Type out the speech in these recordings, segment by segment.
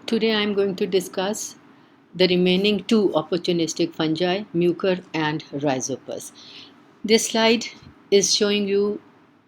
Today I am going to discuss the remaining two opportunistic fungi, Mucor and Rhizopus. This slide is showing you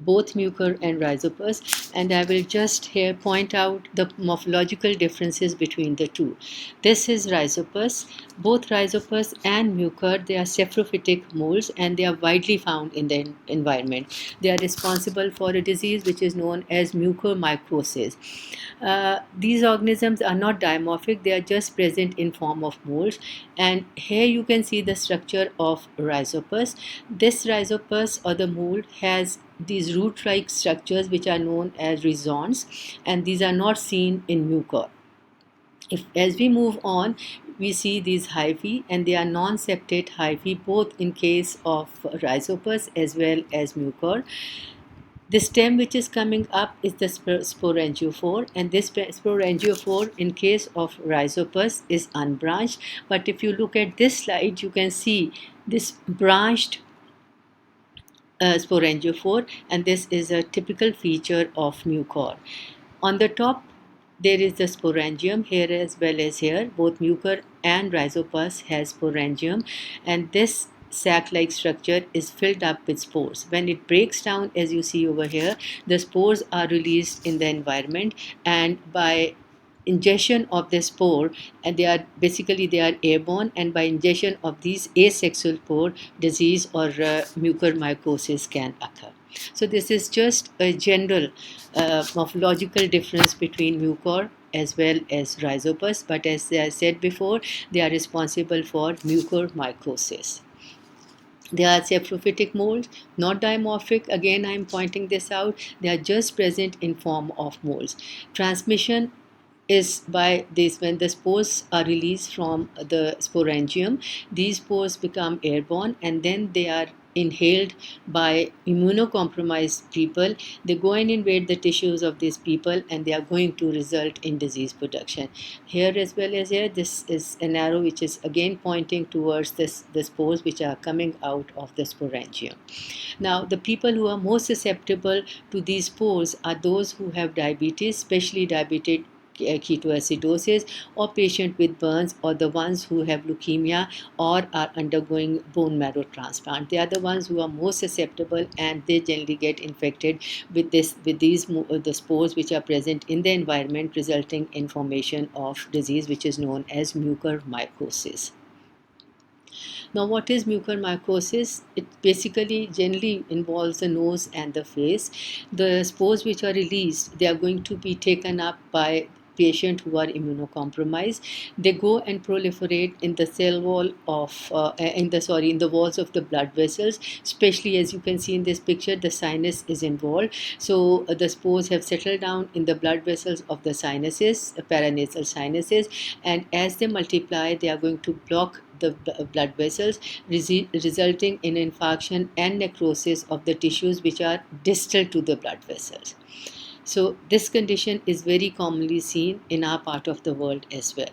both Mucor and Rhizopus, and I will just here point out the morphological differences between the two. This is Rhizopus. Both Rhizopus and Mucor, they are saprophytic molds and they are widely found in the environment. They are responsible for a disease which is known as Mucormycosis. These organisms are not dimorphic, they are just present in form of molds, and here you can see the structure of Rhizopus. This Rhizopus or the mold has these root-like structures which are known as rhizomes, and these are not seen in Mucor. As we move on, we see these hyphae, and they are non-septate hyphae both in case of Rhizopus as well as Mucor. The stem which is coming up is the sporangiophore, and this sporangiophore in case of Rhizopus is unbranched. But if you look at this slide, you can see this branched sporangiophore, and this is a typical feature of Mucor. On the top, there is the sporangium here as well as here. Both Mucor and Rhizopus has sporangium, and this sac-like structure is filled up with spores. When it breaks down, as you see over here, the spores are released in the environment, and by ingestion of the spore, and they are airborne, and by ingestion of these asexual spore, disease or mucormycosis can occur. So this is just a general morphological difference between Mucor as well as Rhizopus, but as I said before, they are responsible for mucormycosis. They are saprophytic molds, not dimorphic. Again, I am pointing this out. They are just present in form of molds. Transmission is by this: when the spores are released from the sporangium, these spores become airborne, and then they are inhaled by immunocompromised people. They go and invade the tissues of these people, and they are going to result in disease production. Here as well as here, this is an arrow which is again pointing towards the spores which are coming out of the sporangium. Now, the people who are most susceptible to these spores are those who have diabetes, especially diabetic ketoacidosis, or patient with burns, or the ones who have leukemia or are undergoing bone marrow transplant. They are the ones who are most susceptible, and they generally get infected with the spores which are present in the environment, resulting in formation of disease which is known as mucormycosis. Now, what is mucormycosis? It basically generally involves the nose and the face. The spores which are released, they are going to be taken up by patients who are immunocompromised. They go and proliferate in the cell wall of in the walls of the blood vessels. Especially, as you can see in this picture, the sinus is involved. So the spores have settled down in the blood vessels of the sinuses, paranasal sinuses, and as they multiply, they are going to block the blood vessels, resulting in infarction and necrosis of the tissues which are distal to the blood vessels. So this condition is very commonly seen in our part of the world as well.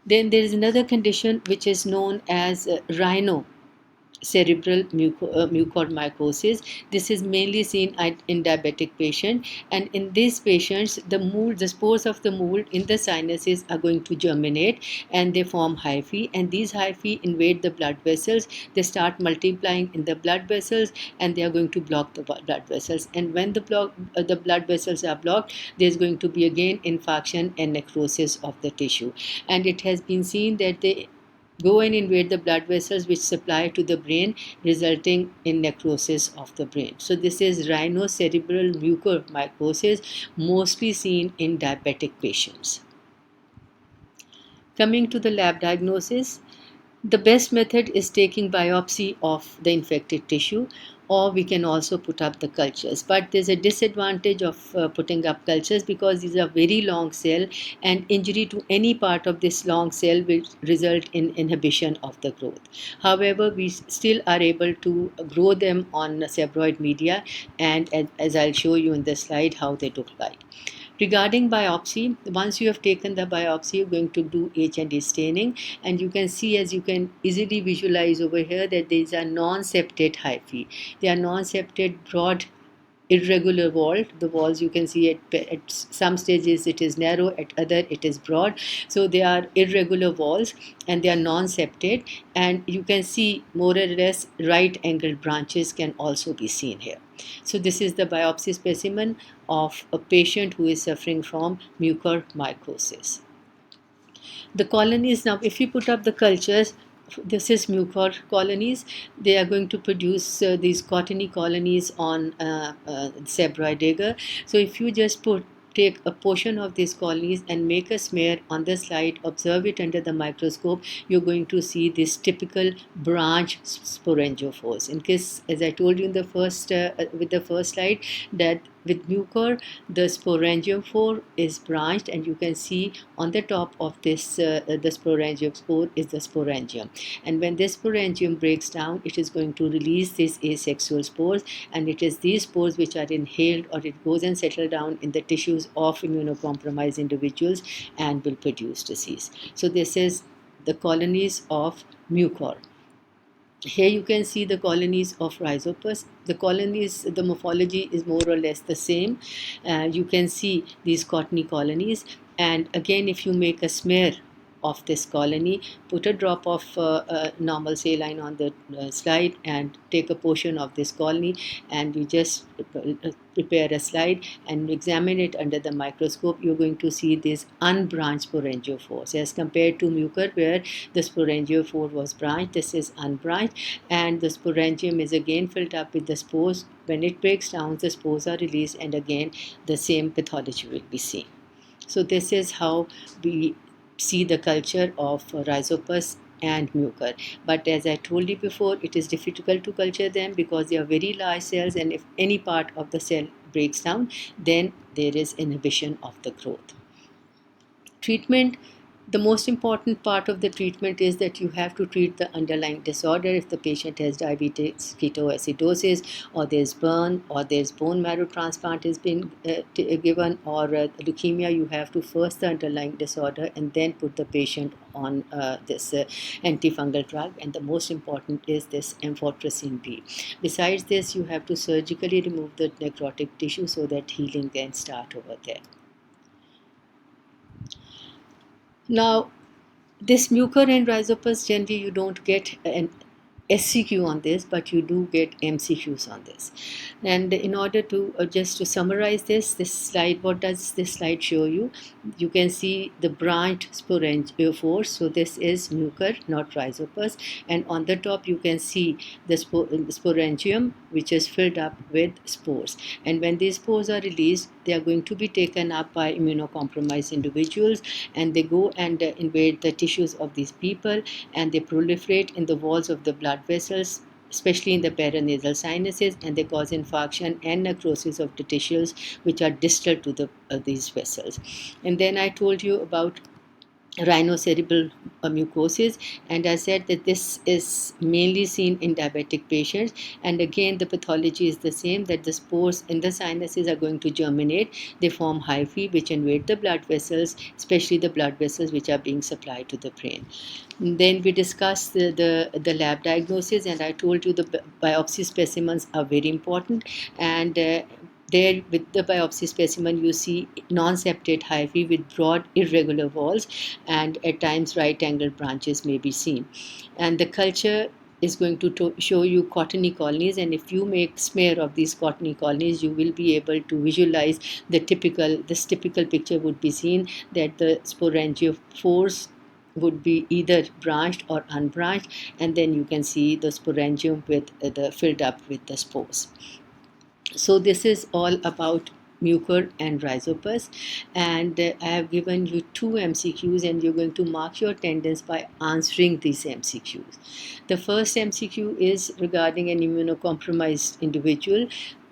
Then there is another condition which is known as Rhino cerebral mucormycosis. This is mainly seen in diabetic patients, and in these patients, the spores of the mold in the sinuses are going to germinate, and they form hyphae, and these hyphae invade the blood vessels. They start multiplying in the blood vessels, and they are going to block the blood vessels, and when the blood vessels are blocked, there is going to be again infarction and necrosis of the tissue. And it has been seen that they go and invade the blood vessels which supply to the brain, resulting in necrosis of the brain. So this is rhinocerebral mucormycosis, mostly seen in diabetic patients. Coming to the lab diagnosis, the best method is taking biopsy of the infected tissue, or we can also put up the cultures. But there's a disadvantage of putting up cultures, because these are very long cell, and injury to any part of this long cell will result in inhibition of the growth. However, we still are able to grow them on cerebroid media, and as I'll show you in the slide how they look like. Regarding biopsy, once you have taken the biopsy, you're going to do H&E staining, and you can see, as you can easily visualize over here, that these are non-septate hyphae. They are non-septate broad irregular wall. The walls you can see at some stages it is narrow, at other it is broad. So they are irregular walls and they are non-septate, and you can see more or less right angled branches can also be seen here. So this is the biopsy specimen of a patient who is suffering from mucormycosis. The colonies, now if you put up the cultures, this is Mucor colonies. They are going to produce these cottony colonies on cerebral agar. So if you just take a portion of these colonies and make a smear on the slide, observe it under the microscope, you're going to see this typical branch sporangiophores. In case, as I told you in the first with the first slide, that with Mucor, the sporangiophore is branched, and you can see on the top of this the sporangiophore is the sporangium. And when this sporangium breaks down, it is going to release these asexual spores, and it is these spores which are inhaled, or it goes and settle down in the tissues of immunocompromised individuals and will produce disease. So this is the colonies of Mucor. Here you can see the colonies of Rhizopus. The colonies, the morphology is more or less the same. You can see these cottony colonies, and again, if you make a smear of this colony, put a drop of normal saline on the slide and take a portion of this colony, and you just prepare a slide and examine it under the microscope, you're going to see these unbranched sporangiophores as compared to Mucor, where the sporangiophore was branched. This is unbranched, and the sporangium is again filled up with the spores. When it breaks down, the spores are released, and again the same pathology will be seen. So this is how we see the culture of Rhizopus and Mucor. But as I told you before, it is difficult to culture them because they are very large cells, and if any part of the cell breaks down, then there is inhibition of the growth. Treatment. The most important part of the treatment is that you have to treat the underlying disorder. If the patient has diabetes ketoacidosis, or there's burn, or there's bone marrow transplant has been given, or leukemia, you have to first the underlying disorder and then put the patient on this antifungal drug. And the most important is this amphotericin B. Besides this, you have to surgically remove the necrotic tissue so that healing can start over there. Now, this Mucor and Rhizopus, generally you don't get an SCQ on this, but you do get MCQs on this. And in order to just to summarize this slide, what does this slide show you? You can see the branched sporangiophores. So this is Mucor, not Rhizopus. And on the top you can see the sporangium, which is filled up with spores. And when these spores are released, they are going to be taken up by immunocompromised individuals, and they go and invade the tissues of these people, and they proliferate in the walls of the blood vessels, especially in the paranasal sinuses, and they cause infarction and necrosis of the tissues which are distal to these vessels. And then I told you about Rhino cerebral mucosis, and I said that this is mainly seen in diabetic patients, and again the pathology is the same, that the spores in the sinuses are going to germinate. They form hyphae which invade the blood vessels, especially the blood vessels which are being supplied to the brain. And then we discussed the lab diagnosis, and I told you the biopsy specimens are very important, and there with the biopsy specimen you see non-septate hyphae with broad irregular walls, and at times right angled branches may be seen. And the culture is going to show you cottony colonies, and if you make smear of these cottony colonies, you will be able to visualize this typical picture would be seen, that the sporangiophores would be either branched or unbranched, and then you can see the sporangium with the filled up with the spores. So this is all about Mucor and Rhizopus, and I have given you 2 MCQs, and you're going to mark your attendance by answering these MCQs. The first MCQ is regarding an immunocompromised individual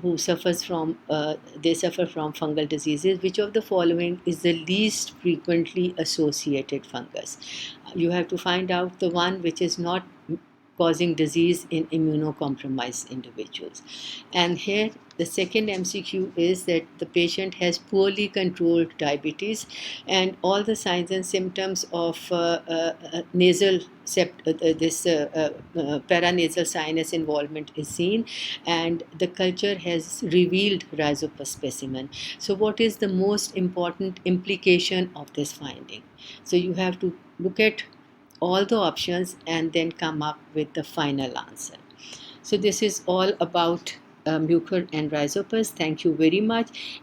who suffers from fungal diseases. Which of the following is the least frequently associated fungus? You have to find out the one which is not causing disease in immunocompromised individuals. And here the second MCQ is that the patient has poorly controlled diabetes, and all the signs and symptoms of nasal paranasal sinus involvement is seen, and the culture has revealed Rhizopus specimen. So what is the most important implication of this finding? So you have to look at all the options and then come up with the final answer. So this is all about Mucor and Rhizopus. Thank you very much.